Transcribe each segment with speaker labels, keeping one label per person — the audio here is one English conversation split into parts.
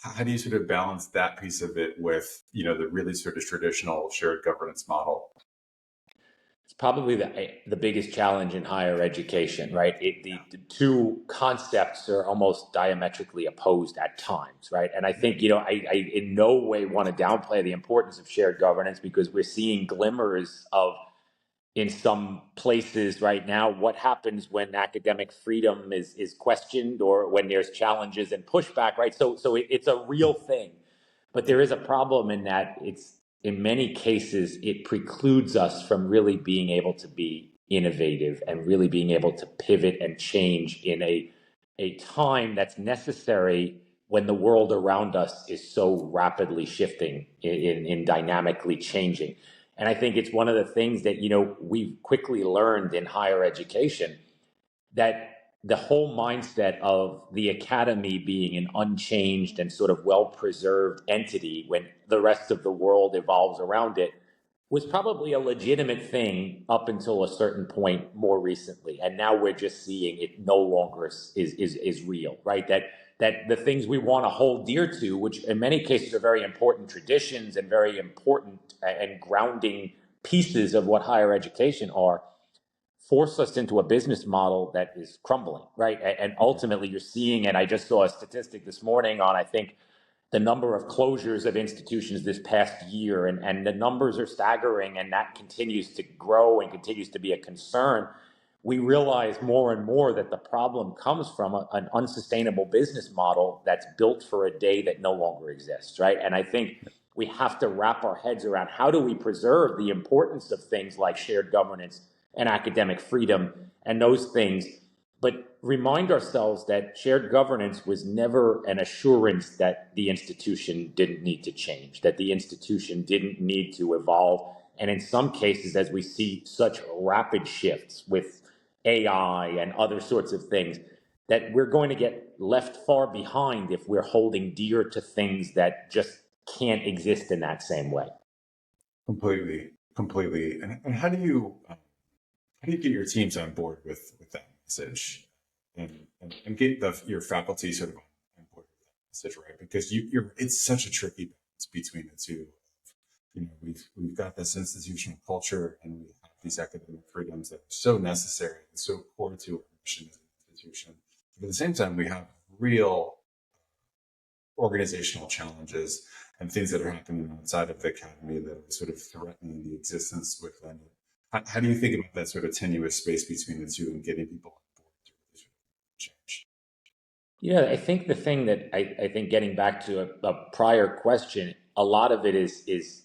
Speaker 1: how do you sort of balance that piece of it with, the really sort of traditional shared governance model?
Speaker 2: It's probably the biggest challenge in higher education, right? The two concepts are almost diametrically opposed at times, right? And I think, I in no way want to downplay the importance of shared governance, because we're seeing glimmers of, in some places right now, what happens when academic freedom is questioned, or when there's challenges and pushback, right? So it's a real thing, but there is a problem in that it's, in many cases, it precludes us from really being able to be innovative and really being able to pivot and change in a time that's necessary, when the world around us is so rapidly shifting, in dynamically changing. And I think it's one of the things that, we've quickly learned in higher education, that the whole mindset of the academy being an unchanged and sort of well-preserved entity when the rest of the world evolves around it was probably a legitimate thing up until a certain point more recently. And now we're just seeing it no longer is real, right? That the things we want to hold dear to, which in many cases are very important traditions and very important and grounding pieces of what higher education are, force us into a business model that is crumbling, right? And ultimately you're seeing, and I just saw a statistic this morning on, I think, the number of closures of institutions this past year, and the numbers are staggering, and that continues to grow and continues to be a concern. We realize more and more that the problem comes from an unsustainable business model that's built for a day that no longer exists, right? And I think we have to wrap our heads around, how do we preserve the importance of things like shared governance and academic freedom and those things, but remind ourselves that shared governance was never an assurance that the institution didn't need to change, that the institution didn't need to evolve. And in some cases, as we see such rapid shifts with AI and other sorts of things, that we're going to get left far behind if we're holding dear to things that just can't exist in that same way.
Speaker 1: Completely. And how do you get your teams on board with that message, and get your faculty sort of on board with that message, right? Because it's such a tricky balance between the two. We've got this institutional culture, and we have these academic freedoms that are so necessary and so core to our mission as an institution. But at the same time, we have real organizational challenges and things that are happening outside of the academy that are sort of threatening the existence within it. How do you think about that sort of tenuous space between the two and getting people on board to really sort of change?
Speaker 2: Yeah, I think the thing that I think, getting back to a prior question, a lot of it is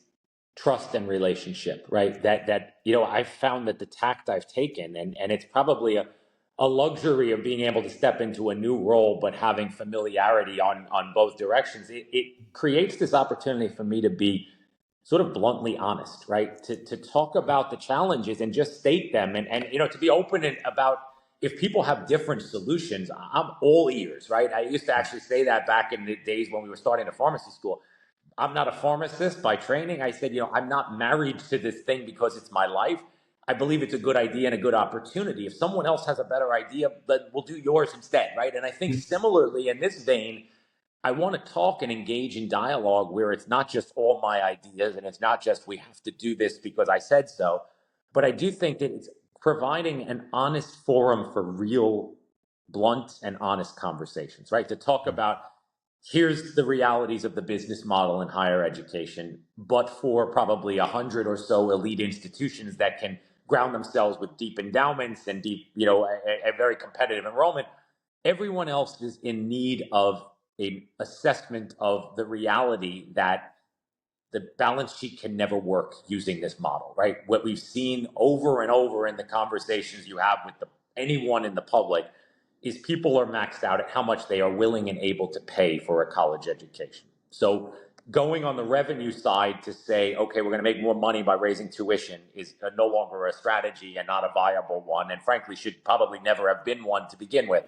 Speaker 2: trust and relationship, right? That I've found that the tact I've taken, and it's probably a luxury of being able to step into a new role, but having familiarity on both directions, it creates this opportunity for me to be sort of bluntly honest, right? To talk about the challenges and just state them, and to be open about, if people have different solutions, I'm all ears, right? I used to actually say that back in the days when we were starting a pharmacy school. I'm not a pharmacist by training. I said, I'm not married to this thing because it's my life. I believe it's a good idea and a good opportunity. If someone else has a better idea, then we'll do yours instead, right? And I think similarly in this vein, I want to talk and engage in dialogue where it's not just all my ideas, and it's not just we have to do this because I said so, but I do think that it's providing an honest forum for real, blunt and honest conversations, right? To talk about, here's the realities of the business model in higher education, but for probably 100 or so elite institutions that can ground themselves with deep endowments and deep, a very competitive enrollment. Everyone else is in need of an assessment of the reality that the balance sheet can never work using this model, right? What we've seen over and over in the conversations you have with anyone in the public is people are maxed out at how much they are willing and able to pay for a college education. So going on the revenue side to say, okay, we're going to make more money by raising tuition is no longer a strategy and not a viable one, and frankly should probably never have been one to begin with.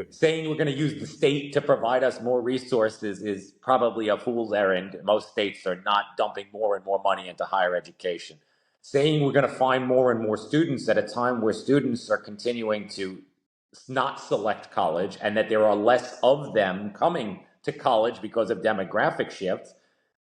Speaker 2: Saying we're going to use the state to provide us more resources is probably a fool's errand. Most states are not dumping more and more money into higher education. Saying we're going to find more and more students at a time where students are continuing to not select college, and that there are less of them coming to college because of demographic shifts,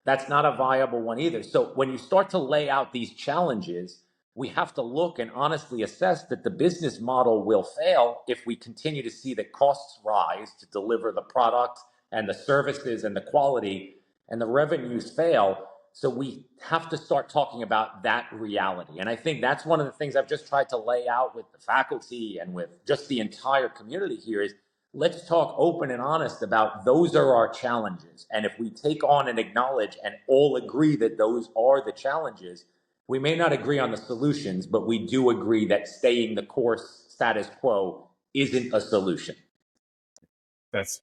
Speaker 2: that's not a viable one either. So when you start to lay out these challenges, we have to look and honestly assess that the business model will fail if we continue to see the costs rise to deliver the product and the services and the quality, and the revenues fail. So we have to start talking about that reality. And I think that's one of the things I've just tried to lay out with the faculty and with just the entire community here is, let's talk open and honest about those are our challenges. And if we take on and acknowledge and all agree that those are the challenges, we may not agree on the solutions, but we do agree that staying the course status quo isn't a solution.
Speaker 1: That's